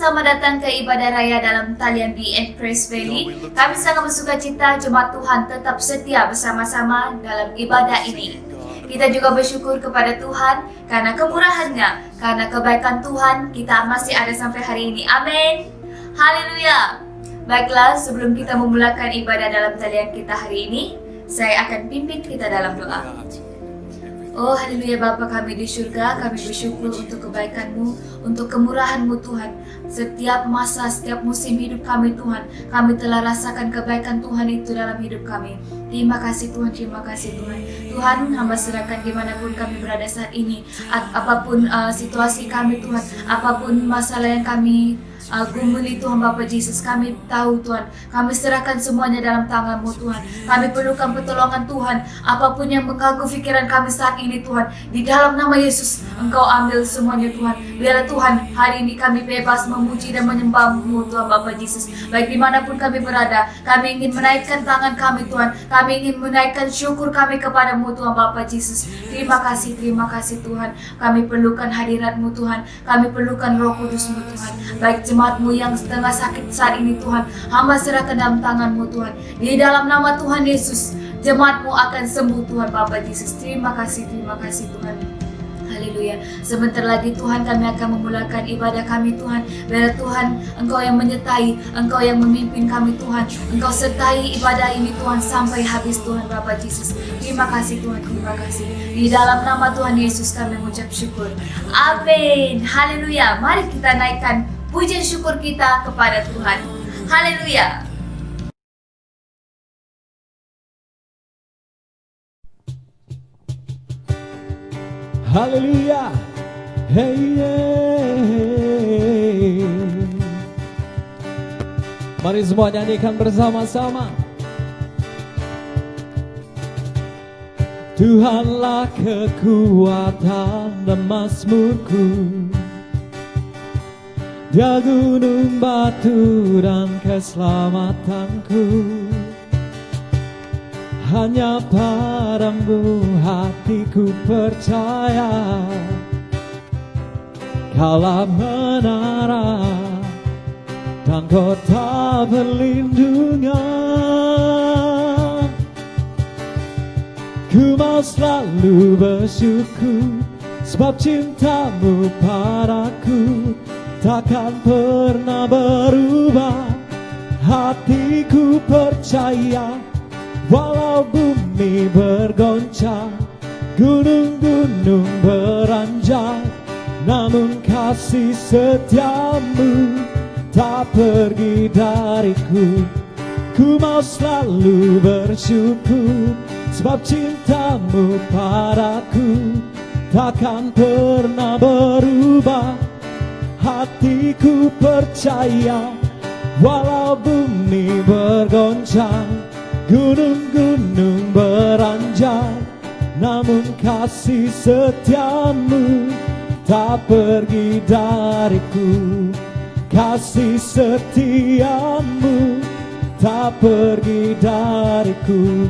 selamat datang ke ibadah raya dalam talian BN Praise Valley. Kami sangat bersuka cita jemaat Tuhan tetap setia bersama-sama dalam ibadah ini. Kita juga bersyukur kepada Tuhan karena kemurahan-Nya, karena kebaikan Tuhan kita masih ada sampai hari ini. Amin. Haleluya. Baiklah, sebelum kita memulakan ibadah dalam talian kita hari ini, saya akan pimpin kita dalam doa. Oh haleluya Bapa kami di surga, kami bersyukur untuk kebaikan-Mu, untuk kemurahan-Mu Tuhan. Setiap masa, setiap musim hidup kami Tuhan, kami telah rasakan kebaikan Tuhan itu dalam hidup kami. Terima kasih Tuhan, terima kasih Tuhan. Tuhan, hamba serahkan dimanapun kami berada saat ini, apapun situasi kami Tuhan, apapun masalah yang kami gumuli Tuhan Bapa Yesus, kami tahu Tuhan, kami serahkan semuanya dalam tangan-Mu Tuhan. Kami perlukan pertolongan Tuhan, apapun yang mengganggu pikiran kami saat ini Tuhan, di dalam nama Yesus Engkau ambil semuanya Tuhan. Biarlah Tuhan hari ini kami bebas memuji dan menyembah-Mu Tuhan Bapa Yesus. Baik dimanapun kami berada, kami ingin menaikkan tangan kami Tuhan, kami ingin menaikkan syukur kami kepada-Mu Tuhan Bapa Yesus. Terima kasih Tuhan. Kami perlukan hadirat-Mu Tuhan, kami perlukan Roh Kudus-Mu Tuhan. Baik jemaat-Mu yang setengah sakit saat ini Tuhan, hamba serahkan dalam tangan-Mu Tuhan. Di dalam nama Tuhan Yesus, jemaat-Mu akan sembuh Tuhan Bapa Yesus. Terima kasih Tuhan. Haleluya. Sebentar lagi Tuhan kami akan memulakan ibadah kami Tuhan. Biar Tuhan Engkau yang menyertai, Engkau yang memimpin kami Tuhan. Engkau sertai ibadah ini Tuhan sampai habis Tuhan Bapa Yesus. Terima kasih Tuhan, terima kasih. Di dalam nama Tuhan Yesus kami mengucap syukur. Amin. Haleluya. Mari kita naikkan pujian syukur kita kepada Tuhan. Haleluya. Haleluya. Hey, hey. Mari semua nyanyikan bersama-sama. Tuhanlah kekuatan dan mazmurku, Dia gunung batu dan keselamatanku. Hanya padamu hatiku percaya, Kaulah menara dan kota perlindungan. Ku mau selalu bersyukur, sebab cintamu padaku takkan pernah berubah. Hatiku percaya, walau bumi bergoncang, gunung-gunung beranjak, namun kasih setiamu tak pergi dariku. Ku mau selalu bersyukur, sebab cintamu padaku takkan pernah berubah. Hatiku percaya, walau bumi bergoncang, gunung-gunung beranjak, namun kasih setiamu tak pergi dariku. Kasih setiamu tak pergi dariku.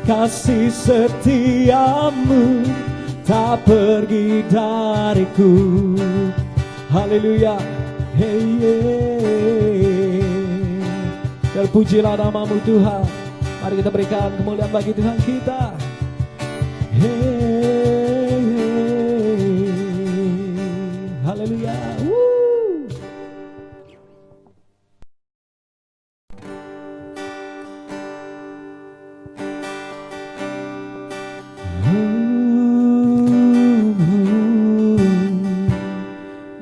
Kasih setiamu tak pergi dariku. Haleluya. Hey, yeah. Terpujilah nama-Mu Tuhan. Mari kita berikan kemuliaan bagi Tuhan kita. Hey, hey. Haleluya.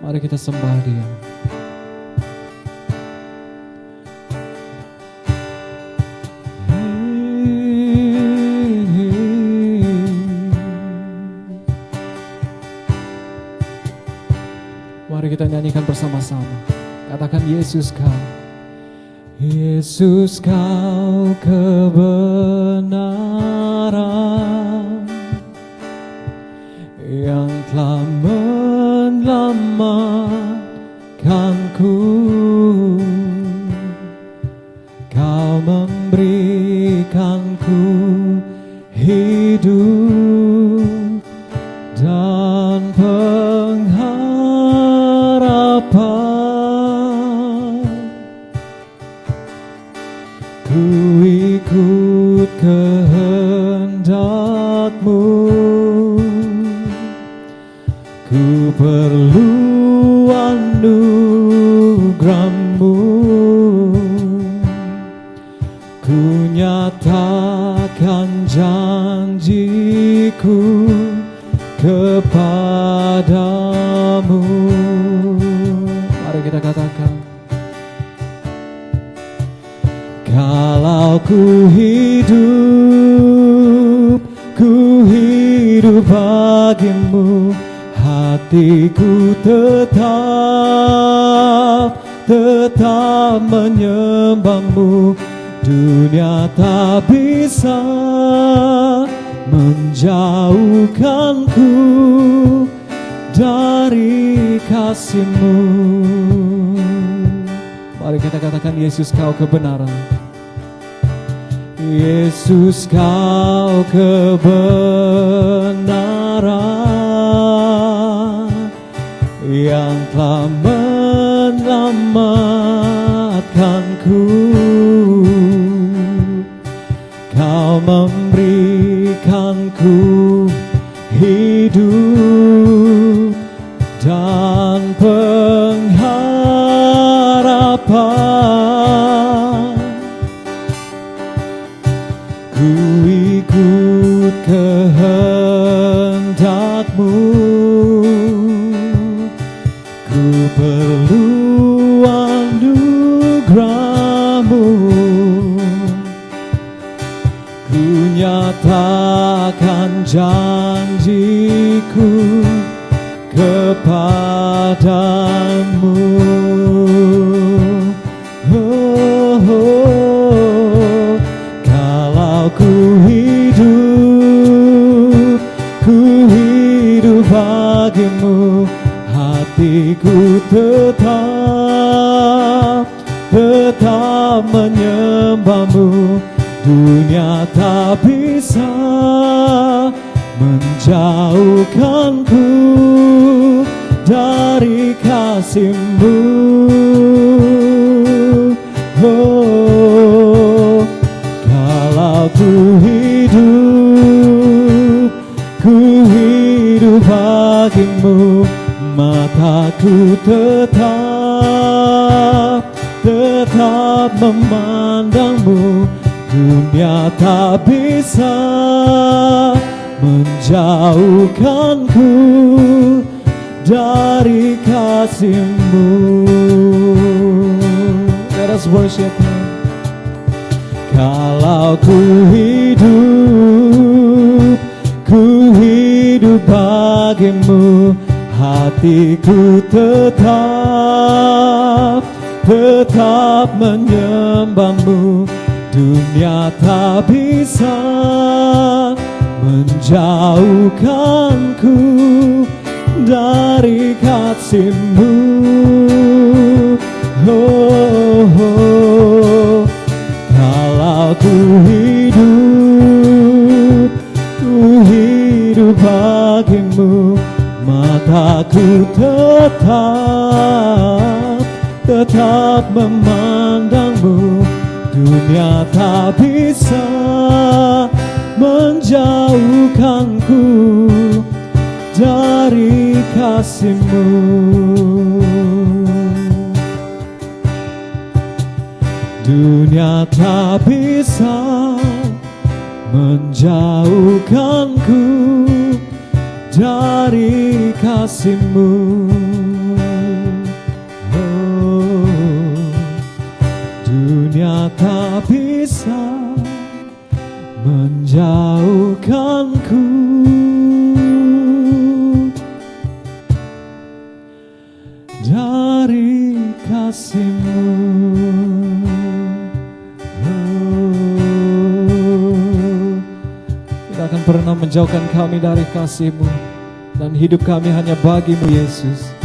Mari kita sembah Dia. Mari kita nyanyikan bersama-sama. Katakan Yesus Kau. Yesus Kau kebenaran yang telah menyelamatkanku. Kau memberikanku hidup dan pengharapan. ku ikut kehendak-Mu. Ku perlu anugerah-Mu. Ku nyatakan janjiku kepadamu. Mari kita katakan. Kalau ku hidup bagimu, hatiku tetap menyembah-Mu. Dunia tak bisa menjauhkanku dari kasih-Mu. Mari kita katakan, Yesus Kau kebenaran. Yesus Kau kebenaran yang telah menyelamatkanku. Kau memberikanku hidup dan pengharapan. Ku ikut kehendak-Mu. Ku perlu anugerah-Mu. Ku nyatakan janjiku kepadamu. Oh, oh. Kalau ku hidup bagimu, hatiku tetap menyembah-Mu. Dunia tak bisa menjauhkanku dari kasih-Mu. Oh, kalau ku hidup bagimu, mataku tetap memandang-Mu. Dunia tak bisa menjauhkanku dari kasih-Mu. Let us worship Him. Kalau ku hidup bagimu, hatiku tetap menyembah-Mu. Dunia tak bisa menjauhkanku dari kasih-Mu. Oh, oh. Kalau ku hidup bagimu, mataku tetap memandang-Mu. Dunia tak bisa menjauhkanku dari kasih-Mu. Dunia tak bisa menjauhkanku dari kasih-Mu. Dunia tak bisa menjauhkanku dari kasih-Mu. Tidak akan pernah menjauhkan kami dari kasih-Mu, dan hidup kami hanya bagi-Mu, Yesus.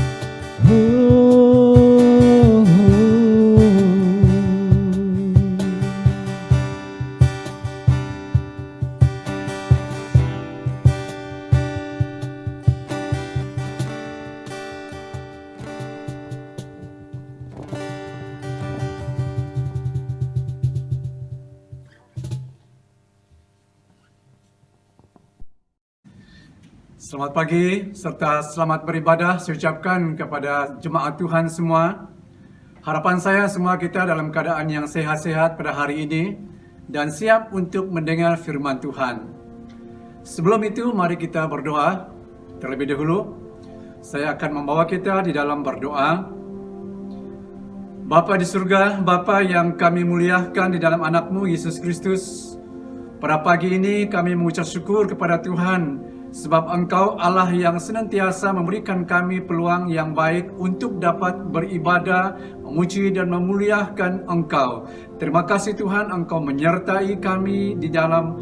Selamat pagi serta selamat beribadah saya ucapkan kepada jemaat Tuhan semua. Harapan saya semua kita dalam keadaan yang sehat-sehat pada hari ini dan siap untuk mendengar firman Tuhan. Sebelum itu mari kita berdoa. Terlebih dahulu saya akan membawa kita di dalam berdoa. Bapa di surga, Bapa yang kami muliakan di dalam anak-Mu Yesus Kristus. Pada pagi ini kami mengucap syukur kepada Tuhan sebab Engkau Allah yang senantiasa memberikan kami peluang yang baik untuk dapat beribadah, memuji dan memuliakan Engkau. Terima kasih Tuhan, Engkau menyertai kami di dalam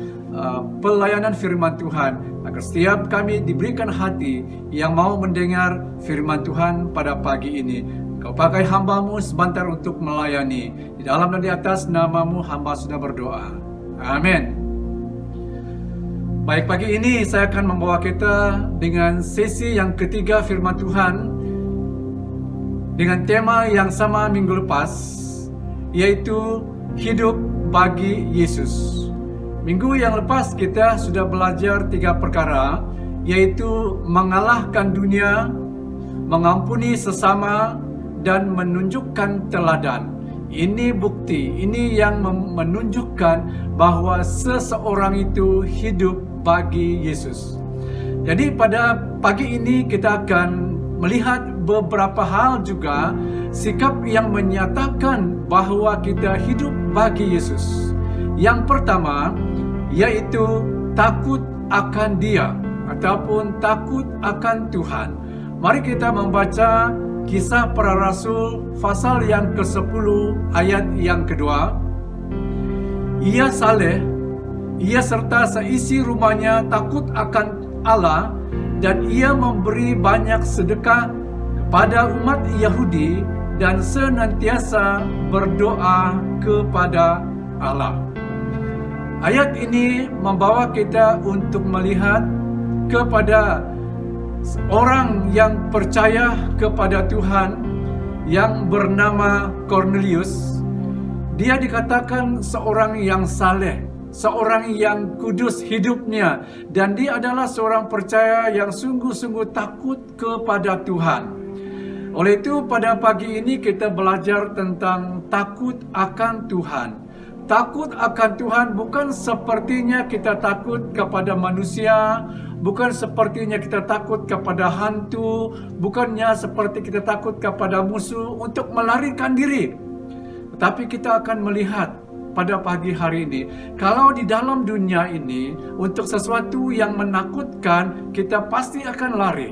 pelayanan firman Tuhan, agar setiap kami diberikan hati yang mau mendengar firman Tuhan pada pagi ini. Kau pakai hamba-Mu sebentar untuk melayani. Di dalam dan di atas nama-Mu hamba sudah berdoa. Amin. Baik, pagi ini saya akan membawa kita dengan sesi yang ketiga firman Tuhan dengan tema yang sama minggu lepas, yaitu hidup bagi Yesus. Minggu yang lepas kita sudah belajar 3 perkara, yaitu mengalahkan dunia, mengampuni sesama, dan menunjukkan teladan. Ini bukti, ini yang menunjukkan bahwa seseorang itu hidup bagi Yesus. Jadi pada pagi ini kita akan melihat beberapa hal juga, sikap yang menyatakan bahwa kita hidup bagi Yesus. Yang pertama, yaitu takut akan Dia ataupun takut akan Tuhan. Mari kita membaca Kisah Para Rasul pasal yang ke-10 ayat yang kedua. Ia saleh, ia serta seisi rumahnya takut akan Allah, dan ia memberi banyak sedekah kepada umat Yahudi dan senantiasa berdoa kepada Allah. Ayat ini membawa kita untuk melihat kepada orang yang percaya kepada Tuhan yang bernama Cornelius. Dia dikatakan seorang yang saleh, seorang yang kudus hidupnya, dan dia adalah seorang percaya yang sungguh-sungguh takut kepada Tuhan. Oleh itu pada pagi ini kita belajar tentang takut akan Tuhan. Takut akan Tuhan bukan sepertinya kita takut kepada manusia, bukan sepertinya kita takut kepada hantu, bukannya seperti kita takut kepada musuh untuk melarikan diri. Tetapi kita akan melihat pada pagi hari ini, kalau di dalam dunia ini untuk sesuatu yang menakutkan, kita pasti akan lari.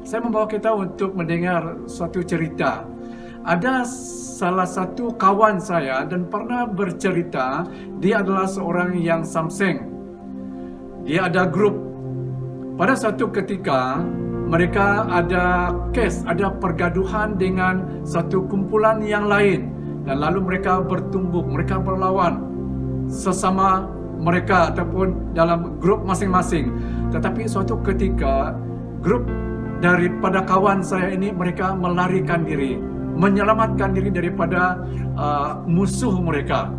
Saya membawa kita untuk mendengar suatu cerita. Ada salah satu kawan saya dan pernah bercerita, dia adalah seorang yang samseng. Dia ada grup. Pada suatu ketika mereka ada kes, ada pergaduhan dengan satu kumpulan yang lain, dan lalu mereka bertumbuk, mereka berlawan sesama mereka ataupun dalam grup masing-masing. Tetapi suatu ketika grup daripada kawan saya ini mereka melarikan diri, menyelamatkan diri daripada musuh mereka.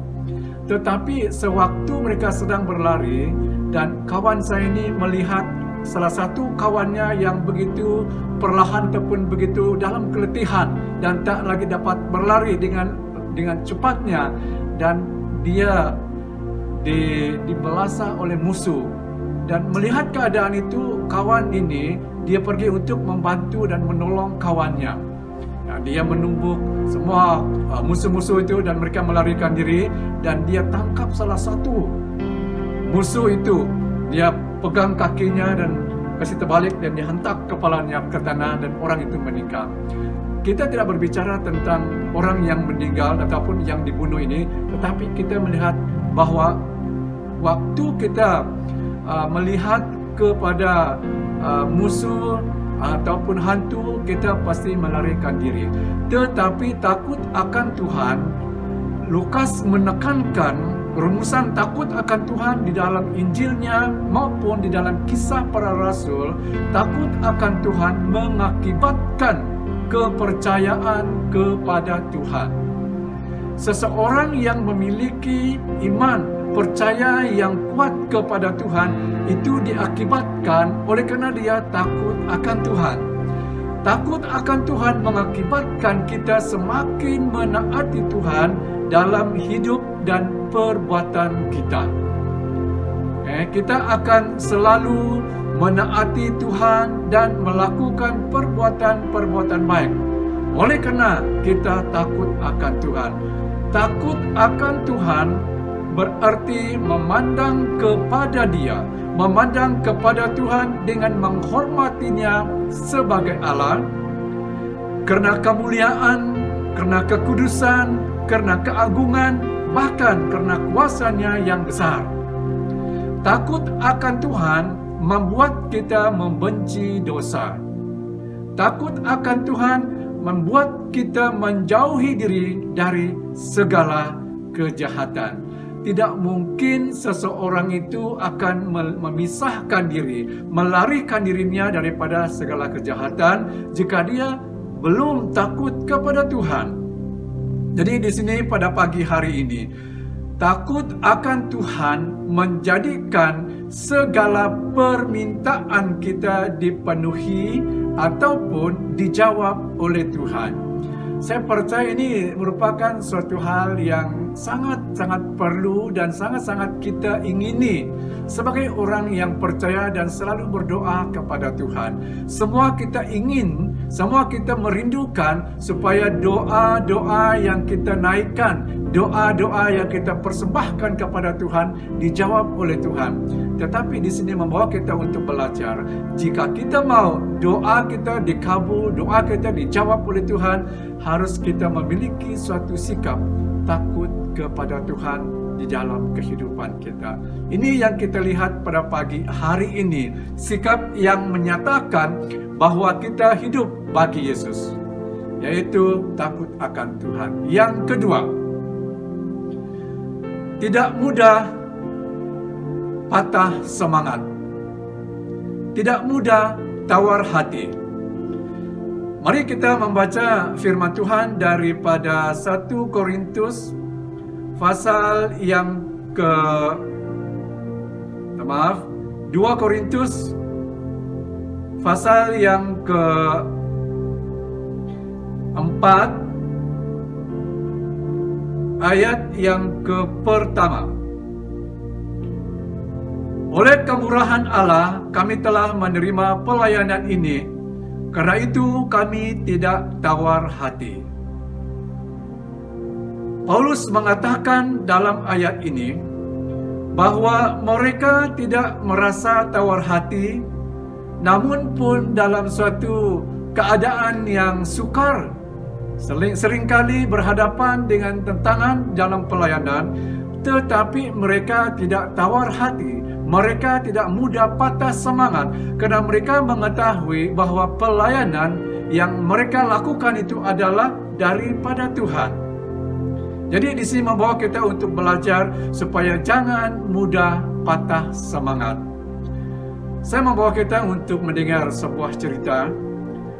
Tetapi sewaktu mereka sedang berlari dan kawan saya ini melihat salah satu kawannya yang begitu perlahan ataupun begitu dalam keletihan dan tak lagi dapat berlari dengan cepatnya, dan dia dibelasah oleh musuh. Dan melihat keadaan itu, kawan ini dia pergi untuk membantu dan menolong kawannya. Nah, dia menumbuk semua musuh-musuh itu dan mereka melarikan diri, dan dia tangkap salah satu musuh itu. Dia pegang kakinya dan kasih terbalik dan dihentak kepalanya ke tanah dan orang itu meninggal. Kita tidak berbicara tentang orang yang meninggal ataupun yang dibunuh ini, tetapi kita melihat bahwa waktu kita melihat kepada musuh ataupun hantu, kita pasti melarikan diri. Tetapi takut akan Tuhan, Lukas menekankan rumusan takut akan Tuhan di dalam Injilnya maupun di dalam Kisah Para Rasul. Takut akan Tuhan mengakibatkan kepercayaan kepada Tuhan. Seseorang yang memiliki iman percaya yang kuat kepada Tuhan itu diakibatkan oleh kerana dia takut akan Tuhan. Takut akan Tuhan mengakibatkan kita semakin menaati Tuhan dalam hidup dan perbuatan kita. Kita akan selalu menaati Tuhan dan melakukan perbuatan-perbuatan baik. Oleh kerana kita takut akan Tuhan. Takut akan Tuhan berarti memandang kepada Dia, memandang kepada Tuhan dengan menghormatinya sebagai Allah, kerana kemuliaan, kerana kekudusan, kerana keagungan, bahkan kerana kuasanya yang besar. Takut akan Tuhan membuat kita membenci dosa. Takut akan Tuhan membuat kita menjauhi diri dari segala kejahatan. Tidak mungkin seseorang itu akan memisahkan diri, melarikan dirinya daripada segala kejahatan jika dia belum takut kepada Tuhan. Jadi di sini pada pagi hari ini, takut akan Tuhan menjadikan segala permintaan kita dipenuhi ataupun dijawab oleh Tuhan. Saya percaya ini merupakan suatu hal yang sangat-sangat perlu dan sangat-sangat kita ingini sebagai orang yang percaya dan selalu berdoa kepada Tuhan. Semua kita ingin, semua kita merindukan supaya doa-doa yang kita naikkan, doa-doa yang kita persembahkan kepada Tuhan dijawab oleh Tuhan. Tetapi di sini membawa kita untuk belajar, jika kita mau doa kita dikabul, doa kita dijawab oleh Tuhan, harus kita memiliki suatu sikap takut kepada Tuhan di dalam kehidupan kita. Ini yang kita lihat pada pagi hari ini, sikap yang menyatakan bahwa kita hidup bagi Yesus, yaitu takut akan Tuhan. Yang kedua, tidak mudah patah semangat, tidak mudah tawar hati. Mari kita membaca firman Tuhan daripada 1 Korintus pasal yang 2 Korintus pasal yang ke-4 ayat yang ke-1. Oleh kemurahan Allah, kami telah menerima pelayanan ini. Karena itu kami tidak tawar hati. Paulus mengatakan dalam ayat ini bahwa mereka tidak merasa tawar hati, namun pun dalam suatu keadaan yang sukar, seringkali berhadapan dengan tantangan dalam pelayanan, tetapi mereka tidak tawar hati. Mereka tidak mudah patah semangat kerana mereka mengetahui bahawa pelayanan yang mereka lakukan itu adalah daripada Tuhan. Jadi di sini membawa kita untuk belajar supaya jangan mudah patah semangat. Saya membawa kita untuk mendengar sebuah cerita.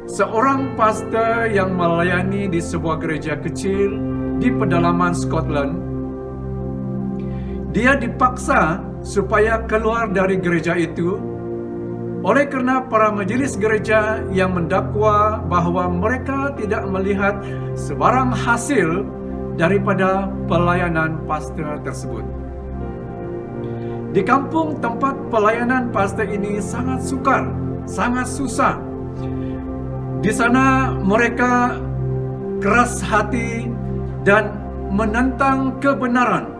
Seorang pastor yang melayani di sebuah gereja kecil di pedalaman Scotland, dia dipaksa supaya keluar dari gereja itu oleh kerana para majelis gereja yang mendakwa bahawa mereka tidak melihat sebarang hasil daripada pelayanan pastor tersebut. Di kampung tempat pelayanan pastor ini sangat sukar, sangat susah. Di sana mereka keras hati dan menentang kebenaran.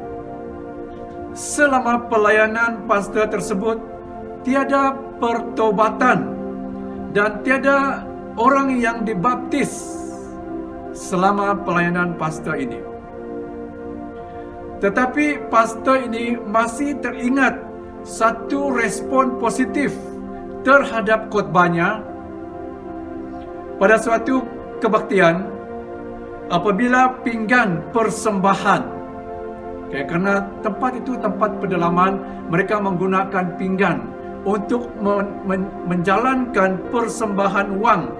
Selama pelayanan pastor tersebut, tiada pertobatan dan tiada orang yang dibaptis selama pelayanan pastor ini. Tetapi pastor ini masih teringat satu respon positif terhadap khotbahnya pada suatu kebaktian apabila pinggan persembahan. Kerana tempat itu tempat pedalaman, mereka menggunakan pinggan untuk menjalankan persembahan wang.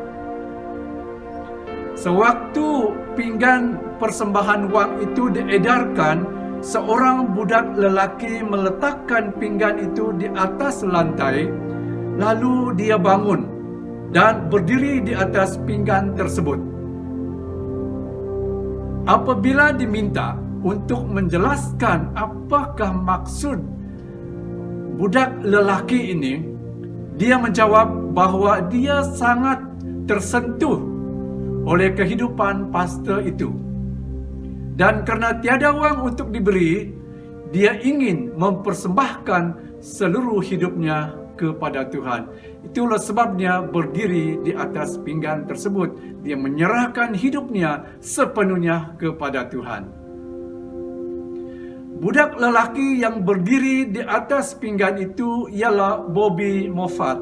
Sewaktu pinggan persembahan wang itu diedarkan, seorang budak lelaki meletakkan pinggan itu di atas lantai, lalu dia bangun dan berdiri di atas pinggan tersebut. Apabila diminta untuk menjelaskan apakah maksud budak lelaki ini, dia menjawab bahwa dia sangat tersentuh oleh kehidupan pastor itu. Dan karena tiada wang untuk diberi, dia ingin mempersembahkan seluruh hidupnya kepada Tuhan. Itulah sebabnya berdiri di atas pinggan tersebut. Dia menyerahkan hidupnya sepenuhnya kepada Tuhan. Budak lelaki yang berdiri di atas pinggan itu ialah Bobby Moffat,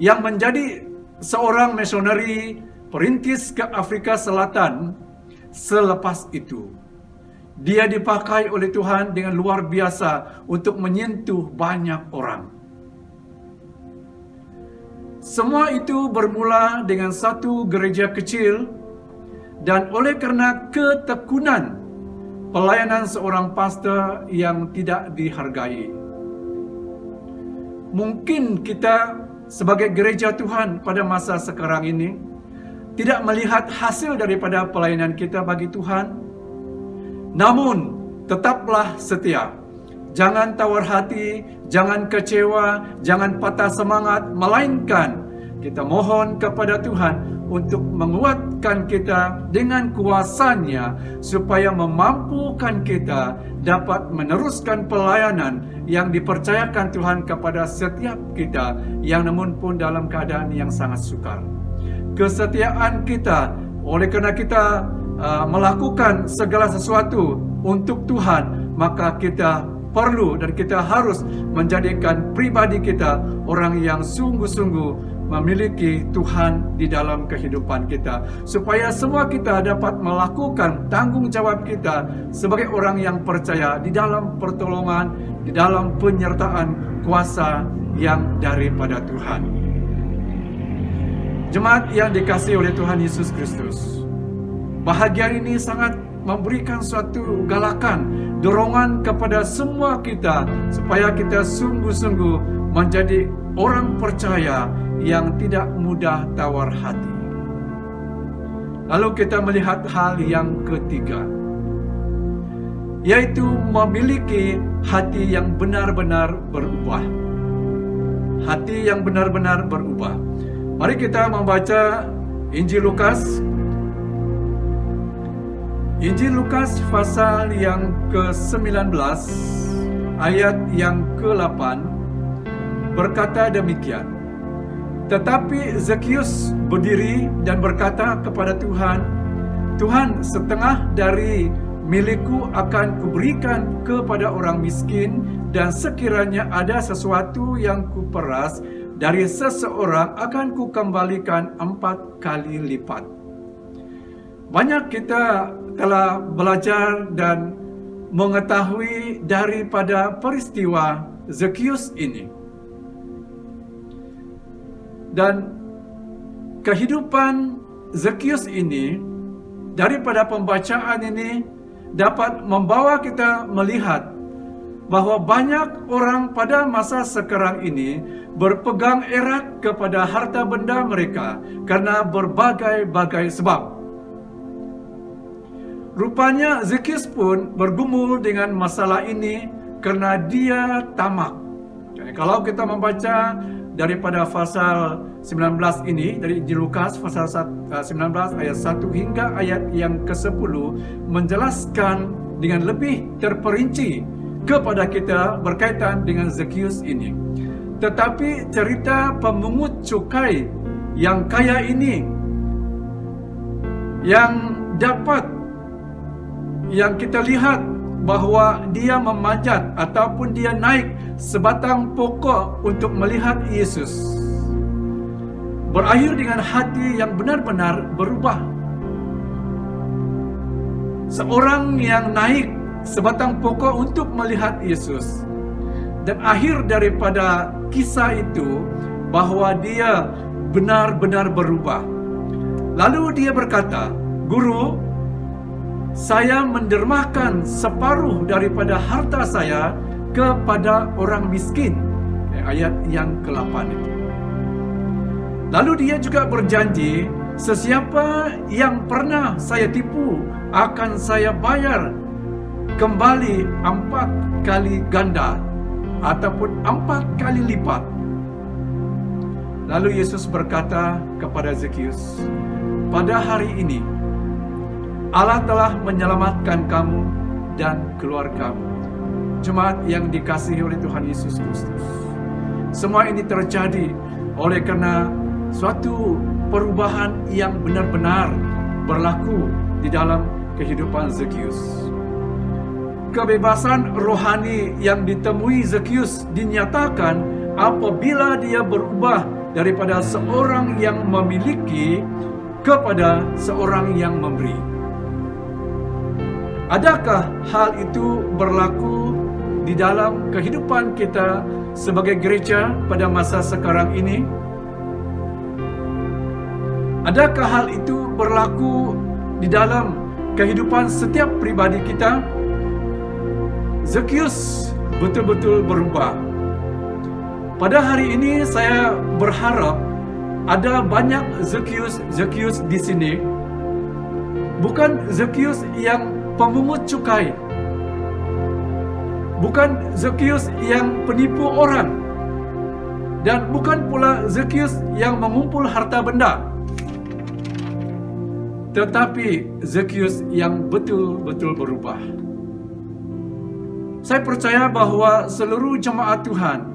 yang menjadi seorang misionari perintis ke Afrika Selatan. Selepas itu, dia dipakai oleh Tuhan dengan luar biasa untuk menyentuh banyak orang. Semua itu bermula dengan satu gereja kecil, dan oleh karena ketekunan pelayanan seorang pastor yang tidak dihargai. Mungkin kita sebagai gereja Tuhan pada masa sekarang ini tidak melihat hasil daripada pelayanan kita bagi Tuhan. Namun, tetaplah setia. Jangan tawar hati, jangan kecewa, jangan patah semangat, melainkan kita mohon kepada Tuhan untuk menguatkan kita dengan kuasa-Nya supaya memampukan kita dapat meneruskan pelayanan yang dipercayakan Tuhan kepada setiap kita, yang namun pun dalam keadaan yang sangat sukar. Kesetiaan kita, oleh karena kita melakukan segala sesuatu untuk Tuhan, maka kita perlu dan kita harus menjadikan pribadi kita orang yang sungguh-sungguh memiliki Tuhan di dalam kehidupan kita, supaya semua kita dapat melakukan tanggung jawab kita sebagai orang yang percaya di dalam pertolongan, di dalam penyertaan kuasa yang daripada Tuhan. Jemaat yang dikasihi oleh Tuhan Yesus Kristus, bahagian ini sangat memberikan suatu galakan, dorongan kepada semua kita supaya kita sungguh-sungguh menjadi orang percaya yang tidak mudah tawar hati. Lalu kita melihat hal yang ketiga, yaitu memiliki hati yang benar-benar berubah. Hati yang benar-benar berubah. Mari kita membaca Injil Lukas. Injil Lukas pasal yang ke-19 ayat yang ke-8 berkata demikian. Tetapi Zekius berdiri dan berkata kepada Tuhan, Tuhan, setengah dari milikku akan kuberikan kepada orang miskin, dan sekiranya ada sesuatu yang kuperas dari seseorang akan kukembalikan 4 kali lipat. Banyak kita telah belajar dan mengetahui daripada peristiwa Zekius ini. Dan kehidupan Zekius ini, daripada pembacaan ini dapat membawa kita melihat bahwa banyak orang pada masa sekarang ini berpegang erat kepada harta benda mereka karena berbagai-bagai sebab. Rupanya Zekius pun bergumul dengan masalah ini karena dia tamak. Jadi kalau kita membaca daripada pasal 19 ini, dari Injil Lukas pasal 19 ayat 1 hingga ayat yang ke-10 menjelaskan dengan lebih terperinci kepada kita berkaitan dengan Zekius ini. Tetapi cerita pemungut cukai yang kaya ini yang kita lihat bahwa dia memanjat ataupun dia naik sebatang pokok untuk melihat Yesus, berakhir dengan hati yang benar-benar berubah. Seorang yang naik sebatang pokok untuk melihat Yesus, dan akhir daripada kisah itu bahwa dia benar-benar berubah. Lalu dia berkata, Guru, saya mendermakan separuh daripada harta saya kepada orang miskin. Ayat yang ke-8 itu. Lalu dia juga berjanji, sesiapa yang pernah saya tipu akan saya bayar kembali 4 kali ganda ataupun 4 kali lipat. Lalu Yesus berkata kepada Zekius, pada hari ini Allah telah menyelamatkan kamu dan keluargamu. Jemaat yang dikasihi oleh Tuhan Yesus Kristus, semua ini terjadi oleh karena suatu perubahan yang benar-benar berlaku di dalam kehidupan Zekius. Kebebasan rohani yang ditemui Zekius dinyatakan apabila dia berubah daripada seorang yang memiliki kepada seorang yang memberi. Adakah hal itu berlaku di dalam kehidupan kita sebagai gereja pada masa sekarang ini? Adakah hal itu berlaku di dalam kehidupan setiap pribadi kita? Zekius betul-betul berubah. Pada hari ini saya berharap ada banyak Zekius di sini. Bukan Zekius yang pemungut cukai, bukan Zekius yang penipu orang, dan bukan pula Zekius yang mengumpul harta benda, tetapi Zekius yang betul-betul berubah. Saya percaya bahwa seluruh jemaat Tuhan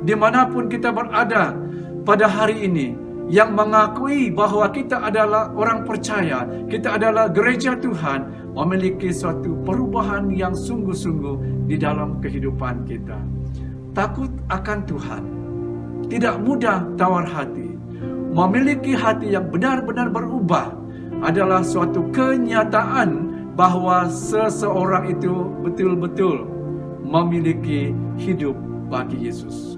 dimanapun kita berada pada hari ini, yang mengakui bahwa kita adalah orang percaya, kita adalah gereja Tuhan, memiliki suatu perubahan yang sungguh-sungguh di dalam kehidupan kita. Takut akan Tuhan, tidak mudah tawar hati, memiliki hati yang benar-benar berubah adalah suatu kenyataan bahwa seseorang itu betul-betul memiliki hidup bagi Yesus.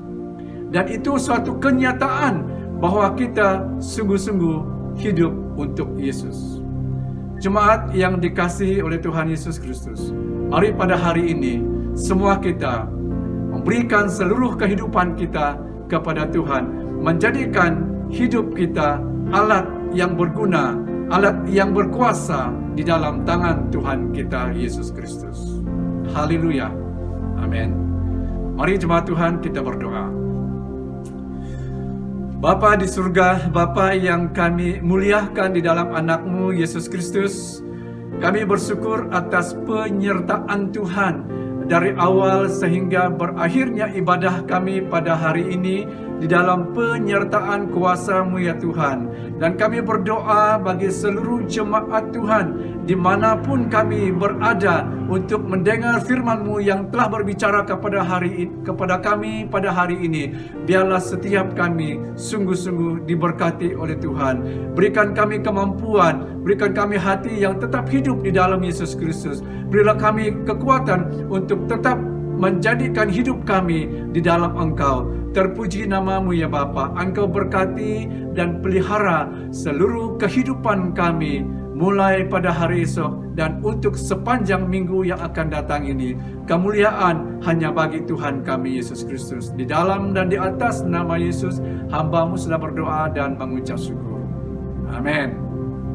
Dan itu suatu kenyataan bahwa kita sungguh-sungguh hidup untuk Yesus. Jemaat yang dikasihi oleh Tuhan Yesus Kristus, mari pada hari ini semua kita memberikan seluruh kehidupan kita kepada Tuhan, menjadikan hidup kita alat yang berguna, alat yang berkuasa di dalam tangan Tuhan kita Yesus Kristus. Haleluya. Amin. Mari jemaat Tuhan kita berdoa. Bapa di surga, Bapa yang kami muliakan di dalam anak-Mu Yesus Kristus, kami bersyukur atas penyertaan Tuhan dari awal sehingga berakhirnya ibadah kami pada hari ini di dalam penyertaan kuasa-Mu ya Tuhan. Dan kami berdoa bagi seluruh jemaat Tuhan dimanapun kami berada untuk mendengar firman-Mu yang telah berbicara kepada kami pada hari ini. Biarlah setiap kami sungguh-sungguh diberkati oleh Tuhan. Berikan kami kemampuan, berikan kami hati yang tetap hidup di dalam Yesus Kristus. Berilah kami kekuatan untuk tetap menjadikan hidup kami di dalam Engkau. Terpuji nama-Mu ya Bapa. Engkau berkati dan pelihara seluruh kehidupan kami mulai pada hari esok dan untuk sepanjang minggu yang akan datang ini. Kemuliaan hanya bagi Tuhan kami Yesus Kristus. Di dalam dan di atas nama Yesus, hamba-Mu sudah berdoa dan mengucap syukur. Amin.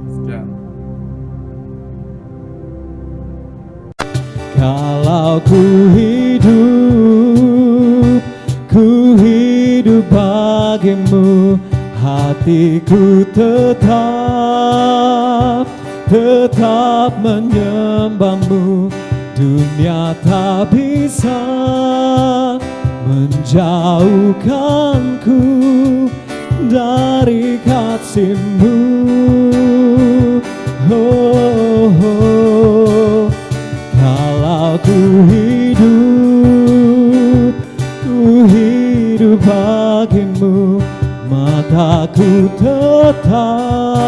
Sekian. Kalau ku hidup bagimu, hatiku tetap menyembah-Mu. Dunia tak bisa menjauhkanku dari kasih-Mu. Oh, oh. Kalau ku hidup bagimu, mataku tetap